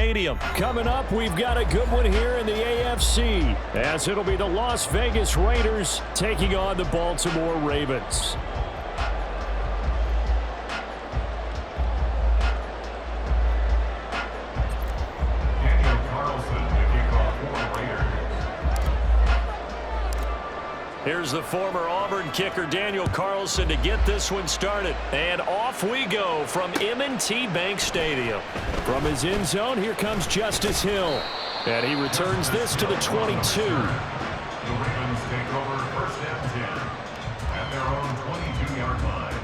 Stadium. Coming up, we've got a good one here in the AFC, as it'll be the Las Vegas Raiders taking on the Baltimore Ravens. Here's the former Auburn kicker, Daniel Carlson, to get this one started. And off we go from M&T Bank Stadium. From his end zone, here comes Justice Hill. And he returns this to the 22. The Ravens take over first and 10 at their own 22-yard line.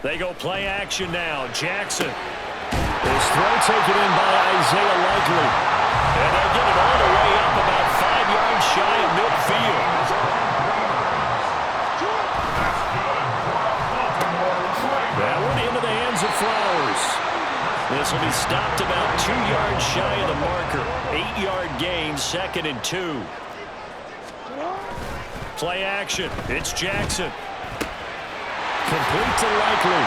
They go play action now. Jackson. His throw taken in by Isaiah Likely. And they'll get it all the way up about 5 yards shy of midfield. That one into the hands of Flowers. This will be stopped about 2 yards shy of the marker. 8-yard gain, 2nd and 2. Play action. It's Jackson. Complete to Likely.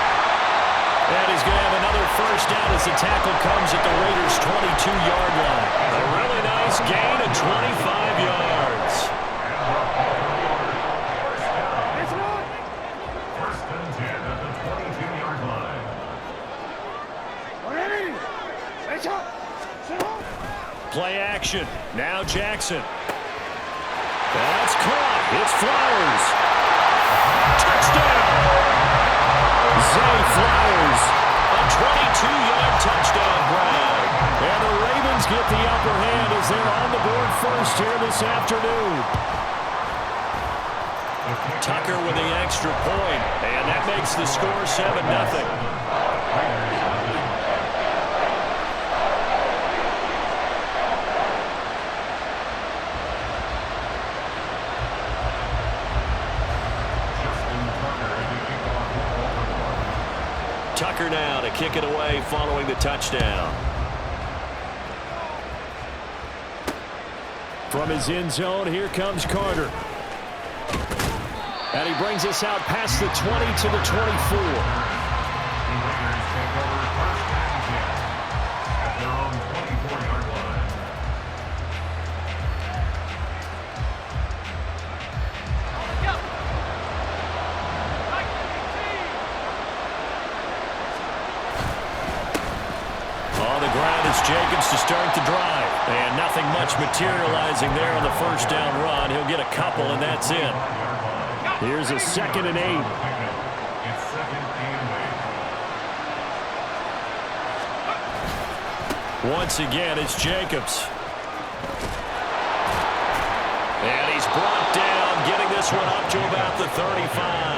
And he's going to have another first down as the tackle comes at the Raiders' 22-yard line. A really nice gain of 25 yards. First and 10 at the 22-yard line. Play action. Now Jackson. That's caught. It's Flowers. Touchdown. Zay Flowers. A 22-yard touchdown grab. And the Ravens get the upper hand as they're on the board first here this afternoon. Tucker with the extra point. And that makes the score 7-0. Tucker now to kick it away following the touchdown. From his end zone, here comes Carter. And he brings us out past the 20 to the 24. Jacobs to start the drive. And nothing much materializing there on the first down run. He'll get a couple, and that's it. Here's a 2nd and 8. Once again, it's Jacobs. And he's brought down, getting this one up to about the 35.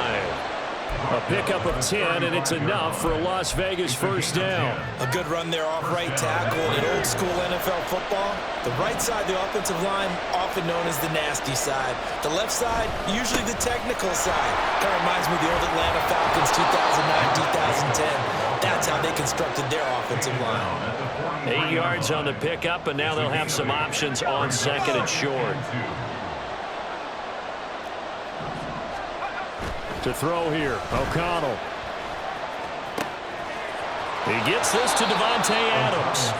A pickup of 10, and it's enough for a Las Vegas first down. A good run there off right tackle. In old-school NFL football, the right side of the offensive line, often known as the nasty side. The left side, usually the technical side. Kind of reminds me of the old Atlanta Falcons 2009-2010. That's how they constructed their offensive line. 8 yards on the pickup, and now they'll have some options on 2nd and short. To throw here, O'Connell. He gets this to Devontae Adams.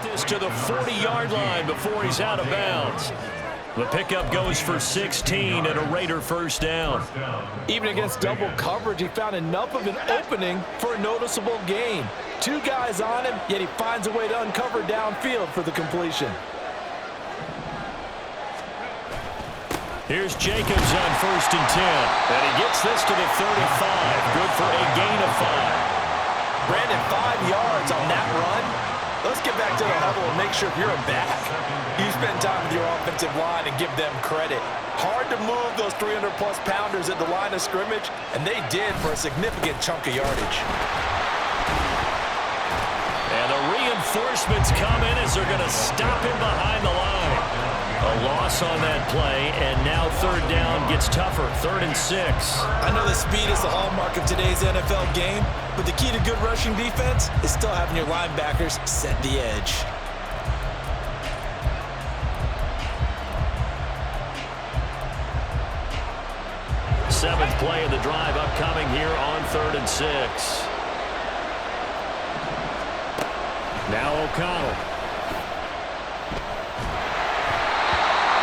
this to the 40-yard line before he's out of bounds. The pickup goes for 16 and a Raider first down. Even against double coverage, he found enough of an opening for a noticeable gain. 2 guys on him, yet he finds a way to uncover downfield for the completion. Here's Jacobs on 1st and 10. And he gets this to the 35. Good for a gain of 5. Brandon, 5 yards on that run. Let's get back to the huddle and make sure you're a back. You spend time with your offensive line and give them credit. Hard to move those 300-plus pounders at the line of scrimmage, and they did for a significant chunk of yardage. And the reinforcements come in as they're going to stop him behind the line. A loss on that play, and now 3rd down gets tougher, 3rd and 6. I know that speed is the hallmark of today's NFL game, but the key to good rushing defense is still having your linebackers set the edge. Seventh play of the drive upcoming here on 3rd and 6. Now O'Connell.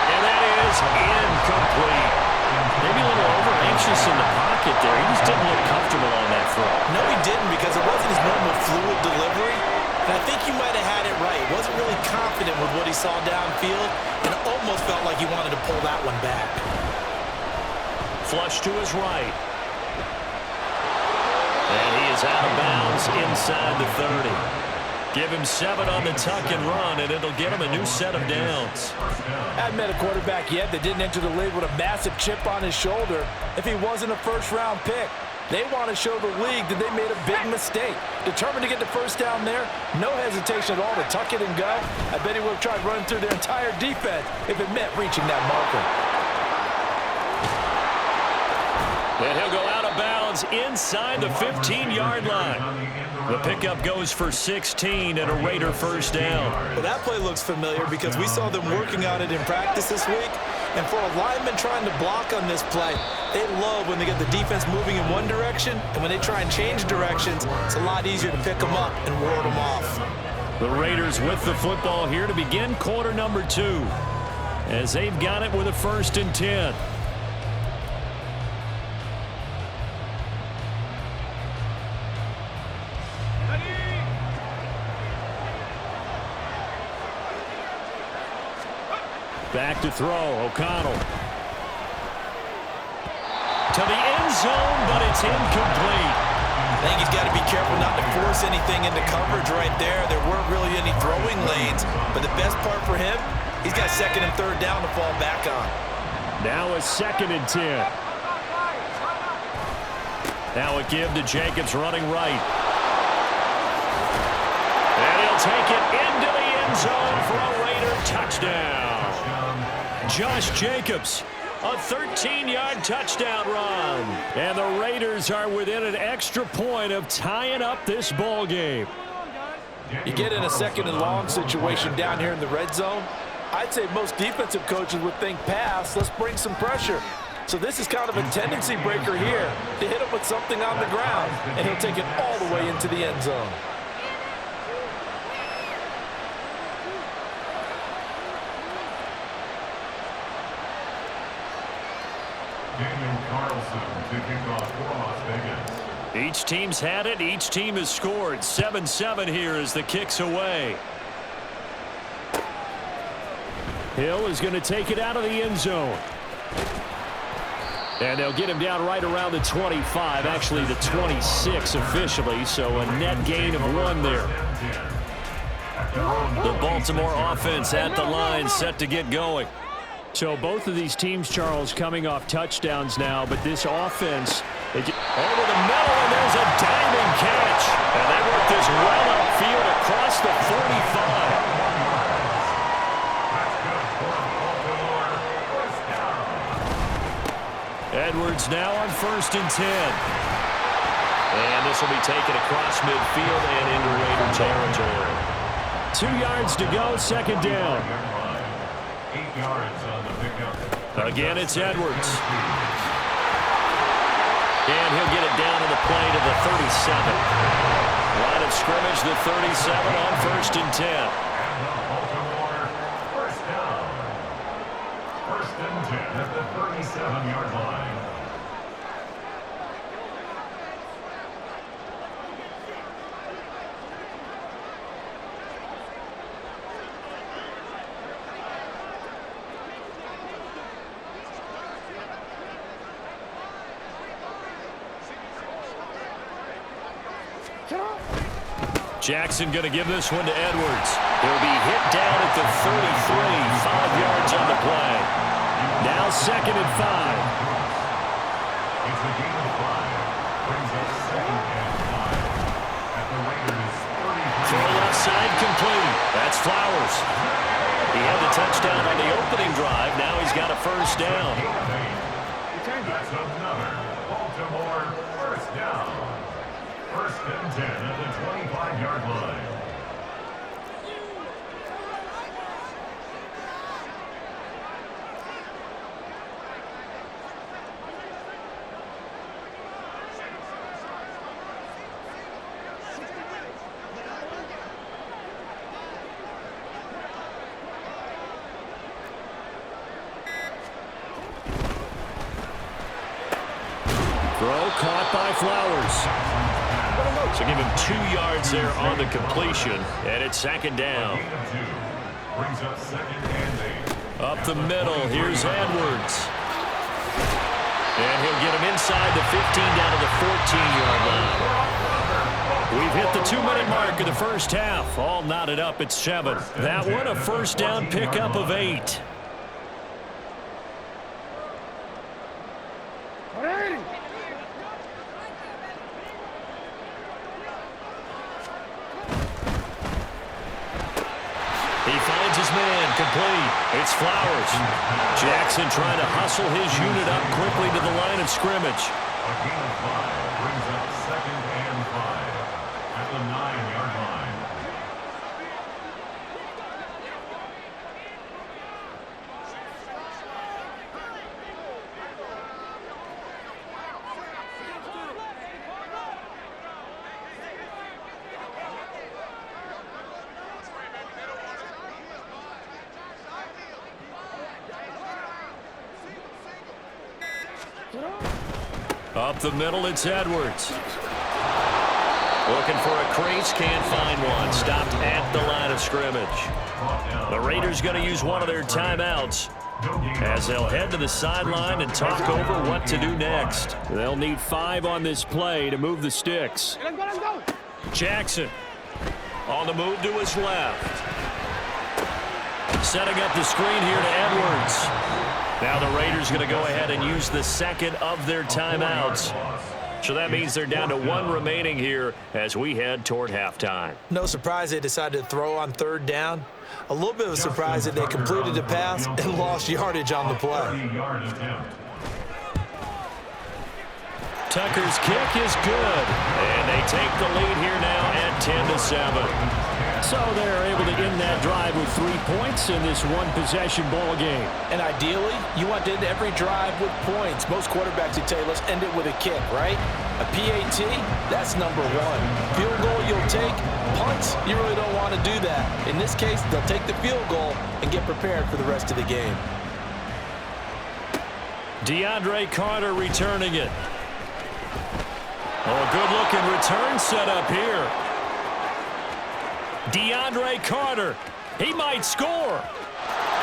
And that is incomplete. Maybe a little over-anxious in the pocket there. He just didn't look comfortable on that throw. No, he didn't, because it wasn't his normal fluid delivery. And I think you might have had it right. He wasn't really confident with what he saw downfield, and it almost felt like he wanted to pull that one back. Flush to his right. And he is out of bounds inside the 30. Give him 7 on the tuck and run, and it'll get him a new set of downs. Hadn't met a quarterback yet that didn't enter the league with a massive chip on his shoulder if he wasn't a first-round pick. They want to show the league that they made a big mistake. Determined to get the first down there, no hesitation at all to tuck it and go. I bet he would have tried running through their entire defense if it meant reaching that marker. And he'll go out of bounds inside the 15-yard line. The pickup goes for 16 and a Raider first down. Well, that play looks familiar because we saw them working on it in practice this week. And for a lineman trying to block on this play, they love when they get the defense moving in one direction. And when they try and change directions, it's a lot easier to pick them up and ward them off. The Raiders with the football here to begin quarter number 2. As they've got it with a 1st and 10. Back to throw, O'Connell. To the end zone, but it's incomplete. I think he's got to be careful not to force anything into coverage right there. There weren't really any throwing lanes, but the best part for him, he's got 2nd and 3rd down to fall back on. Now a 2nd and 10. Now a give to Jacobs running right. And he'll take it into the end zone for a Raider touchdown. Josh Jacobs, a 13-yard touchdown run. And the Raiders are within an extra point of tying up this ball game. You get in a 2nd and long situation down here in the red zone, I'd say most defensive coaches would think pass, let's bring some pressure. So this is kind of a tendency breaker here to hit him with something on the ground, and he'll take it all the way into the end zone. Each team's had it. Each team has scored. 7-7 here as the kick's away. Hill is going to take it out of the end zone. And they'll get him down right around the 25, actually the 26 officially, so a net gain of 1 there. The Baltimore offense at the line, set to get going. So both of these teams, Charles, coming off touchdowns now, but this offense, over the middle, and there's a diving catch. And they work this well upfield across the 45. Edwards now on 1st and 10. And this will be taken across midfield and into Raider territory. 2 yards to go, 2nd down. 8 yards on the pickup. Again, it's Edwards. And he'll get it down to the play to the 37. Line of scrimmage, the 37 on 1st and 10. And the Baltimore first down. 1st and 10 at the 37-yard line. Jackson going to give this one to Edwards. He'll be hit down at the 33, 5 yards on the play. Now 2nd and 5. It's a gain of 5. Brings up 2nd and 5. At the Raiders' 33. Throw left side complete. That's Flowers. He had the touchdown on the opening drive. Now he's got a first down. That's another Baltimore first down. 1st and 10 at the 25-yard line. Throw caught by Flowers. So give him 2 yards there on the completion, and it's 2nd down. Brings up 2nd and 8. Up the middle, here's Edwards. And he'll get him inside the 15 down to the 14-yard line. We've hit the 2-minute mark of the first half. All knotted up at 7. That one a first down pickup of 8. He finds his man, complete. It's Flowers. Jackson trying to hustle his unit up quickly to the line of scrimmage. A gain of 5 brings up 2nd and 5 at the 9-yard line. Up the middle, it's Edwards. Looking for a crease, can't find one. Stopped at the line of scrimmage. The Raiders going to use one of their timeouts as they'll head to the sideline and talk over what to do next. They'll need 5 on this play to move the sticks. Jackson on the move to his left. Setting up the screen here to Edwards. Now the Raiders going to go ahead and use the 2nd of their timeouts. So that means they're down to 1 remaining here as we head toward halftime. No surprise they decided to throw on 3rd down. A little bit of a surprise that they completed the pass and lost yardage on the play. Tucker's kick is good, and they take the lead here now at 10-7. So they're able to end that drive with 3 points in this one-possession ball game. And ideally, you want to end every drive with points. Most quarterbacks would tell you, let's end it with a kick, right? A PAT, that's number 1. Field goal you'll take. Punts, you really don't want to do that. In this case, they'll take the field goal and get prepared for the rest of the game. DeAndre Carter returning it. Oh, good-looking return set up here. DeAndre Carter, he might score.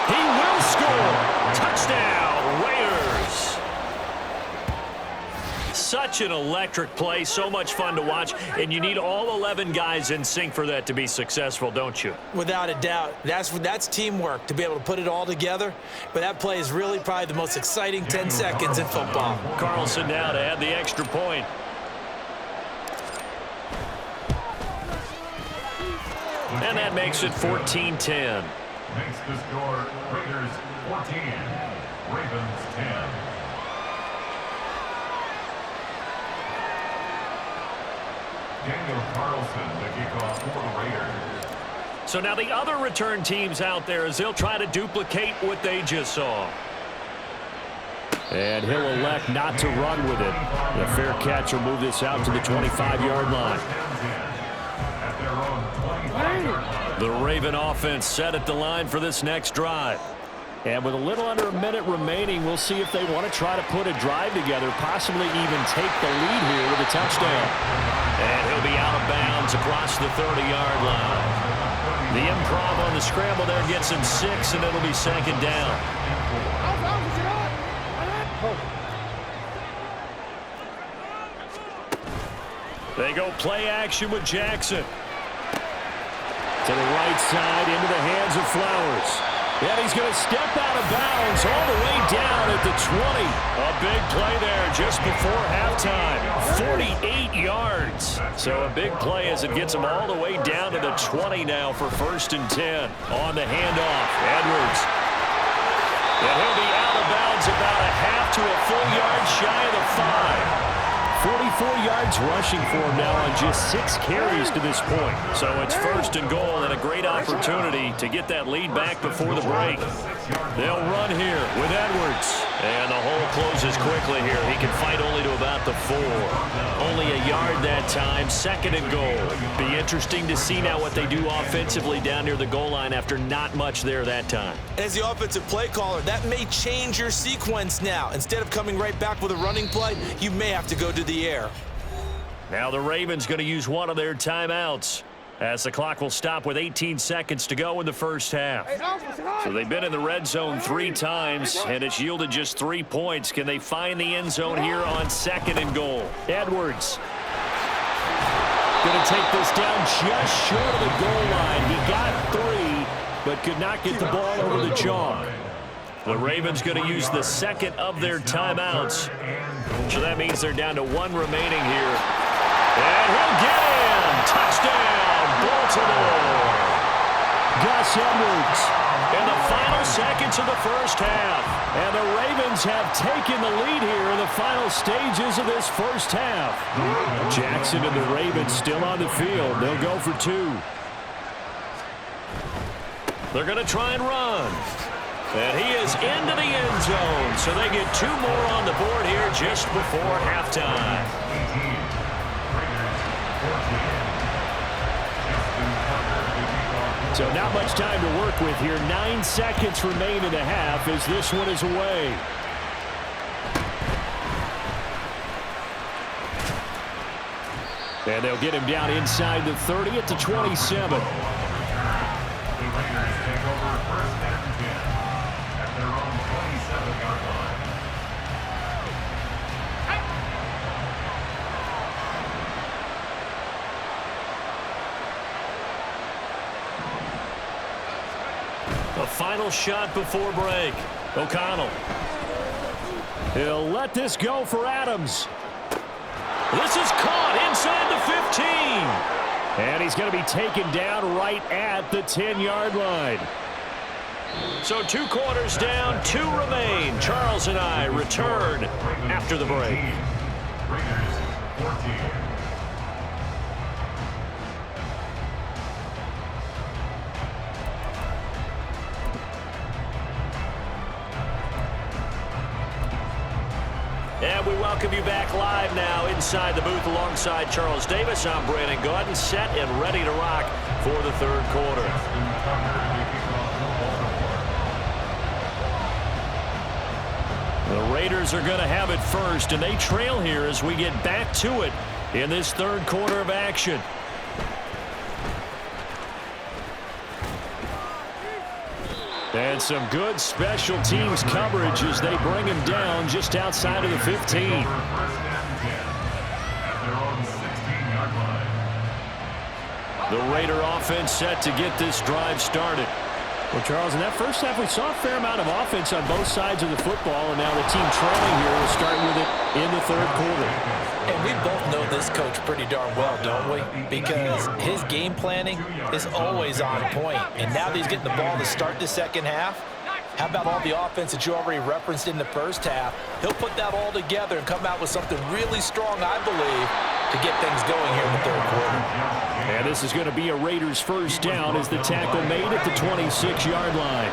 He will score. Touchdown, Raiders. Such an electric play, so much fun to watch, and you need all 11 guys in sync for that to be successful, don't you? Without a doubt. That's teamwork, to be able to put it all together. But that play is really probably the most exciting 10 seconds in football. Carlson now to add the extra point. And that makes it 14-10. Makes the score Raiders 14, Ravens 10. Daniel Carlson, the kickoff for the Raiders. So now the other return teams out there as they'll try to duplicate what they just saw. And he'll elect not to run with it. The fair catch will move this out to the 25-yard line. The Raven offense set at the line for this next drive. And with a little under a minute remaining, we'll see if they want to try to put a drive together, possibly even take the lead here with a touchdown. And he'll be out of bounds across the 30-yard line. The improv on the scramble there gets him 6, and it'll be second down. They go play action with Jackson. To the right side, into the hands of Flowers. And he's going to step out of bounds all the way down at the 20. A big play there just before halftime. 48 yards. So a big play as it gets him all the way down to the 20 now for 1st and 10. On the handoff, Edwards. And he'll be out of bounds about a half to a full yard shy of the 5. 44 yards rushing for him now on just 6 carries to this point. So it's 1st and goal and a great opportunity to get that lead back before the break. They'll run here with Edwards. And the hole closes quickly here. He can fight only to about the 4. Only a yard that time, 2nd and goal. Be interesting to see now what they do offensively down near the goal line after not much there that time. As the offensive play caller, that may change your sequence now. Instead of coming right back with a running play, you may have to go to the air. Now the Ravens going to use one of their timeouts as the clock will stop with 18 seconds to go in the first half. So they've been in the red zone 3 times, and it's yielded just 3 points. Can they find the end zone here on 2nd and goal? Edwards going to take this down just short of the goal line. He got 3, but could not get the ball over the chalk. The Ravens going to use the 2nd of their timeouts. So that means they're down to 1 remaining here. And he'll get in. Touchdown, Baltimore. Gus Edwards in the final seconds of the first half. And the Ravens have taken the lead here in the final stages of this first half. Jackson and the Ravens still on the field. They'll go for 2. They're going to try and run. And he is into the end zone, so they get 2 more on the board here just before halftime. So not much time to work with here. 9 seconds remain in the half as this one is away. And they'll get him down inside the 30 at the 27. A final shot before break. O'Connell. He'll let this go for Adams. This is caught inside the 15. And he's going to be taken down right at the 10-yard line. So 2 quarters down, 2 remain. Charles and I return after the break. And we welcome you back live now inside the booth alongside Charles Davis. I'm Brandon Gaudin, set and ready to rock for the 3rd quarter. The Raiders are going to have it first, and they trail here as we get back to it in this 3rd quarter of action. And some good special teams coverage as they bring him down just outside of the 15. The Raider offense set to get this drive started. Well, Charles, in that first half, we saw a fair amount of offense on both sides of the football, and now the team trailing here will start with it in the 3rd quarter. And we both know this coach pretty darn well, don't we? Because his game planning is always on point. And now that he's getting the ball to start the 2nd half, how about all the offense that you already referenced in the first half? He'll put that all together and come out with something really strong, I believe, to get things going here in the 3rd quarter. And this is going to be a Raiders first down as the tackle made at the 26-yard line.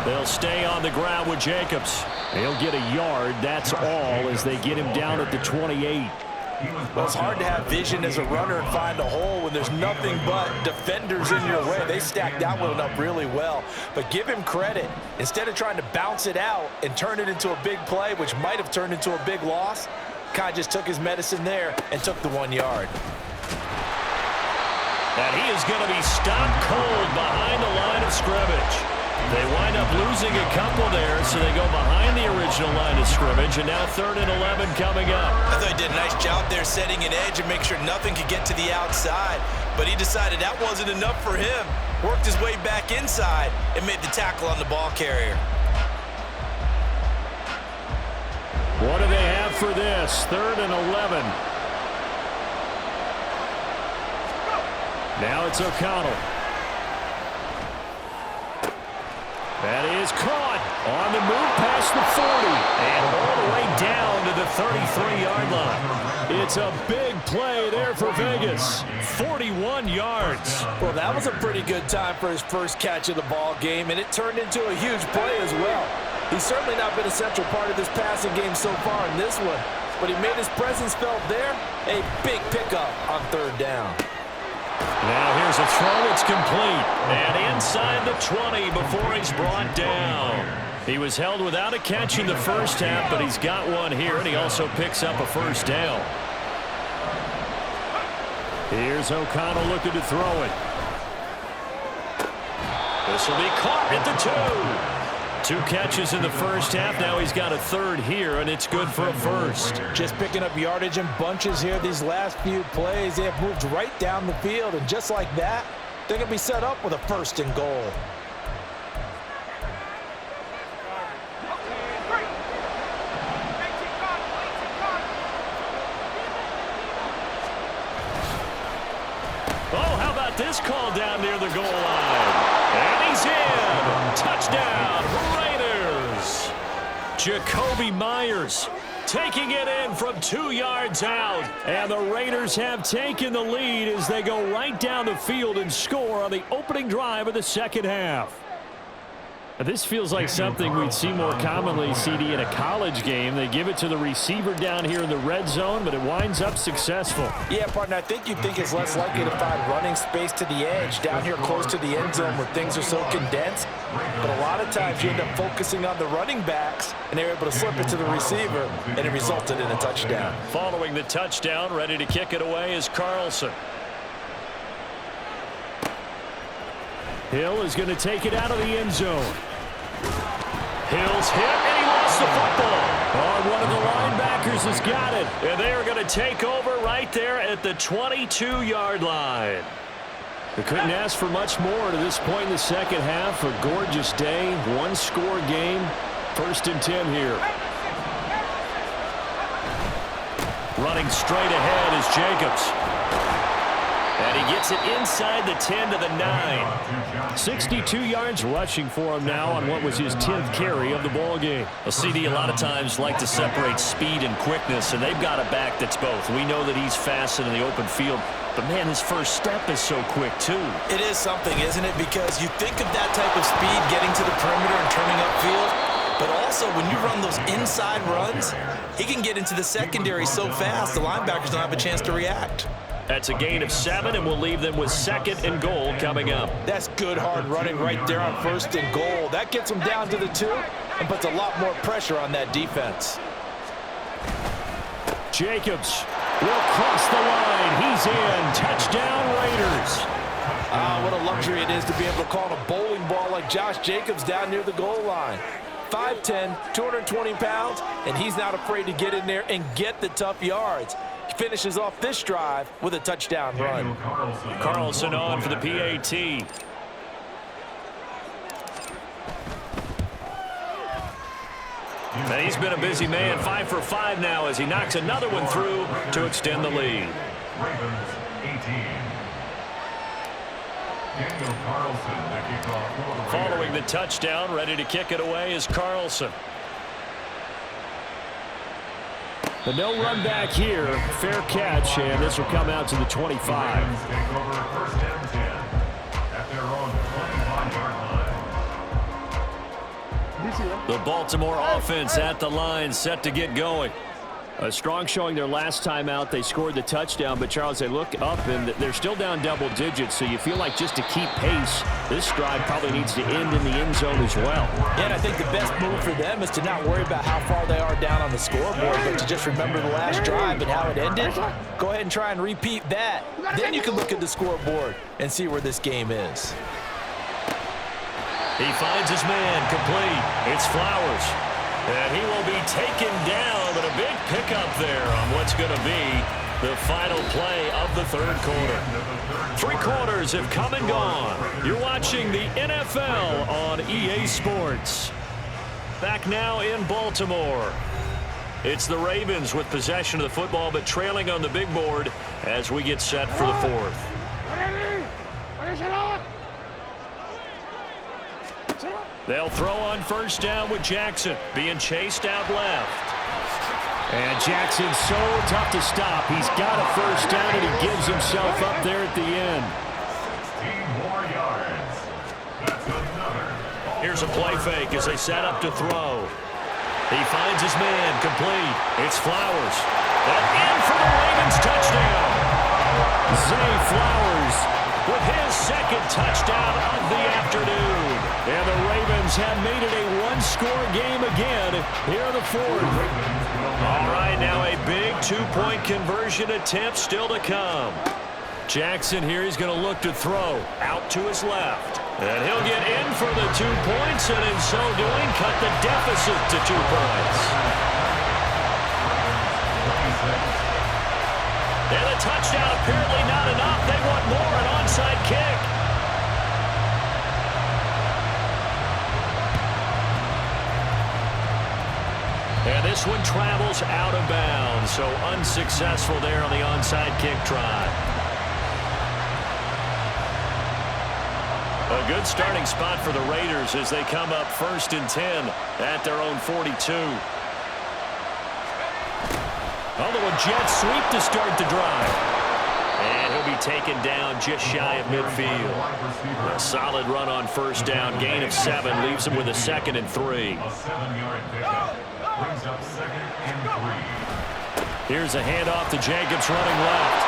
They'll stay on the ground with Jacobs. He'll get a yard, that's all, as they get him down at the 28. Well, it's hard to have vision as a runner and find a hole when there's nothing but defenders in your way. They stacked that one up really well. But give him credit. Instead of trying to bounce it out and turn it into a big play, which might have turned into a big loss, Kai just took his medicine there and took the 1 yard. And he is going to be stopped cold behind the line of scrimmage. They wind up losing a couple there, so they go behind the original line of scrimmage, and now 3rd and 11 coming up. I thought he did a nice job there setting an edge and make sure nothing could get to the outside, but he decided that wasn't enough for him. Worked his way back inside and made the tackle on the ball carrier. What do they have for this? 3rd and 11. Now it's O'Connell. That is caught on the move past the 40 and all the way down to the 33-yard line. It's a big play there for Vegas. 41 yards. Well, that was a pretty good time for his first catch of the ball game, and it turned into a huge play as well. He's certainly not been a central part of this passing game so far in this one, but he made his presence felt there. A big pickup on 3rd down. Now here's a throw. It's complete. And inside the 20 before he's brought down. He was held without a catch in the first half, but he's got one here, and he also picks up a first down. Here's O'Connell looking to throw it. This will be caught at the 2. 2 catches in the first half. Now he's got a 3rd here, and it's good for a first. Just picking up yardage in bunches here these last few plays. They have moved right down the field, and just like that, they're going to be set up with a 1st and goal. Oh, how about this call down near the goal line? And he's in. Touchdown, Raiders. Jacoby Myers taking it in from 2 yards out. And the Raiders have taken the lead as they go right down the field and score on the opening drive of the second half. This feels like something we'd see more commonly, CD, in a college game. They give it to the receiver down here in the red zone, but it winds up successful. Yeah, partner, I think you'd think it's less likely to find running space to the edge down here close to the end zone where things are so condensed. But a lot of times you end up focusing on the running backs, and they're able to slip it to the receiver, and it resulted in a touchdown. Following the touchdown, ready to kick it away is Carlson. Hill is going to take it out of the end zone. Hill's hit, and he lost the football. Oh, one of the linebackers has got it. And they are going to take over right there at the 22-yard line. They couldn't ask for much more to this point in the second half. A gorgeous day, one-score game. 1st and 10 here. Running straight ahead is Jacobs. And he gets it inside the 10 to the 9. 62 yards rushing for him now on what was his 10th carry of the ball game. A CD a lot of times like to separate speed and quickness, and they've got a back that's both. We know that he's fast in the open field, but man, his first step is so quick too. It is something, isn't it? Because you think of that type of speed getting to the perimeter and turning upfield, but also when you run those inside runs, he can get into the secondary so fast the linebackers don't have a chance to react. That's a gain of 7, and we'll leave them with 2nd and goal coming up. That's good hard running right there on 1st and goal. That gets them down to the 2 and puts a lot more pressure on that defense. Jacobs will cross the line. He's in. Touchdown, Raiders. What a luxury it is to be able to call a bowling ball like Josh Jacobs down near the goal line. 5'10", 220 pounds, and he's not afraid to get in there and get the tough yards. He finishes off this drive with a touchdown run. Carlson on for the PAT. And he's been a busy man, 5 for 5 now as he knocks another one through to extend the lead. Ravens 18. Daniel Carlson, the kickoff for the Raiders. Following the touchdown, ready to kick it away is Carlson. But no run back here. Fair catch, and this will come out to the 25. Ravens take over 1st and 10 at their own 25-yard line. The Baltimore offense at the line, set to get going. A strong showing their last time out. They scored the touchdown, but, Charles, they look up, and they're still down double digits, so you feel like just to keep pace, this drive probably needs to end in the end zone as well. Yeah, and I think the best move for them is to not worry about how far they are down on the scoreboard, but to just remember the last drive and how it ended. Go ahead and try and repeat that. Then you can look at the scoreboard and see where this game is. He finds his man complete. It's Flowers. And he will be taken down, but a big pickup there on what's going to be the final play of the third quarter. 3 quarters have come and gone. You're watching the NFL on EA Sports. Back now in Baltimore. It's the Ravens with possession of the football, but trailing on the big board as we get set for the fourth. They'll throw on first down with Jackson being chased out left. And Jackson's so tough to stop. He's got a first down, and he gives himself up there at the end. 16 more yards. That's another. Here's a play fake as they set up to throw. He finds his man complete. It's Flowers. And in for the Ravens touchdown. Zay Flowers with his second touchdown of the afternoon. And the Ravens have made it a one-score game again here in the fourth. All right, now a big two-point conversion attempt still to come. Jackson here, he's going to look to throw out to his left. And he'll get in for the 2 points, and in so doing, cut the deficit to 2 points. And a touchdown apparently not enough. They want more, an onside kick. And this one travels out of bounds, so unsuccessful there on the onside kick try. A good starting spot for the Raiders as they come up 1st and 10 at their own 42. Although a jet sweep to start the drive. And he'll be taken down just shy of midfield. A solid run on first down. Gain of 7 leaves him with a 2nd and 3. A 7-yard pickup brings up 2nd and 3. Here's a handoff to Jacobs running left.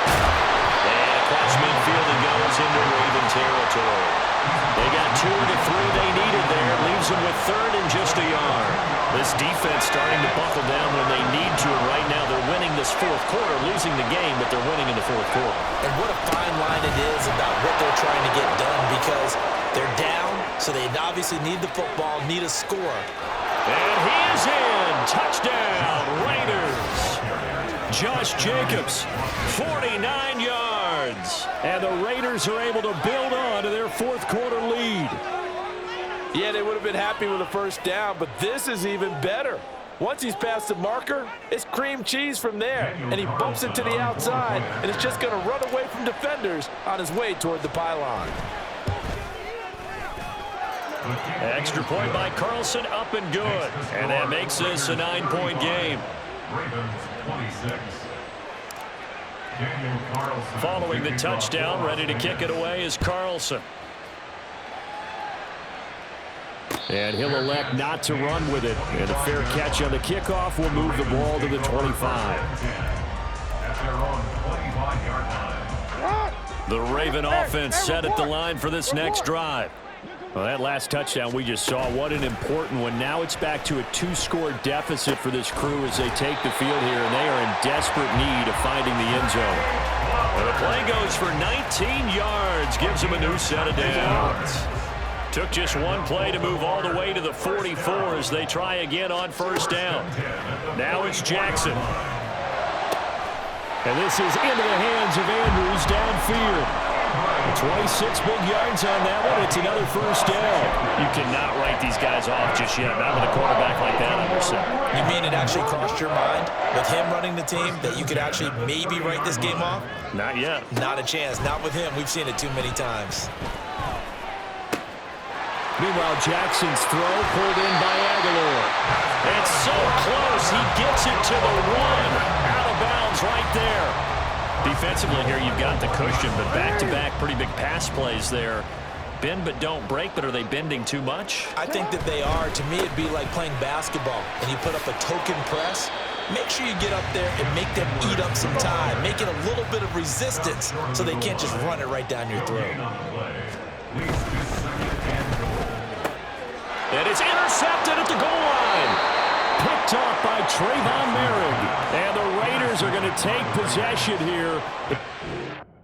And across midfield and goes into Raven territory. They got 2 of the 3 they needed there. Leaves them with 3rd and just a yard. This defense starting to buckle down when they need to. And right now they're winning this fourth quarter, losing the game, but they're winning in the fourth quarter. And what a fine line it is about what they're trying to get done, because they're down, so they obviously need the football, need a score. And he is in. Touchdown, Raiders. Josh Jacobs, 49 yards. And the Raiders are able to build on to their fourth quarter lead. Yeah, they would have been happy with a first down, but this is even better. Once he's past the marker, it's cream cheese from there. And he bumps it to the outside, and it's just going to run away from defenders on his way toward the pylon. Extra point by Carlson, up and good. And that makes this a 9-point game. Ravens 26. Following the touchdown, ready to kick it away is Carlson. And he'll elect not to run with it. And a fair catch on the kickoff will move the ball to the 25. The Raven offense set at the line for this next drive. Well, that last touchdown we just saw, what an important one. Now it's back to a 2-score deficit for this crew as they take the field here, and they are in desperate need of finding the end zone. And the play goes for 19 yards, gives them a new set of downs. Took just one play to move all the way to the 44 as they try again on first down. Now it's Jackson. And this is into the hands of Andrews downfield. 26 big yards on that one. It's another first down. You cannot write these guys off just yet. Not with a quarterback like that under center. You mean it actually crossed your mind with him running the team that you could actually maybe write this game off? Not yet. Not a chance. Not with him. We've seen it too many times. Meanwhile, Jackson's throw pulled in by Aguilar. It's so close. He gets it to the 1. Out of bounds right there. Defensively here, you've got the cushion, but back-to-back pretty big pass plays there. Bend but don't break, but are they bending too much? I think that they are. To me, it'd be like playing basketball, and you put up a token press. make sure you get up there and make them eat up some time. Make it a little bit of resistance so they can't just run it right down your throat. And it's intercepted at the goal line. Picked off by Trayvon Merrick. And the Raiders are going to take possession here.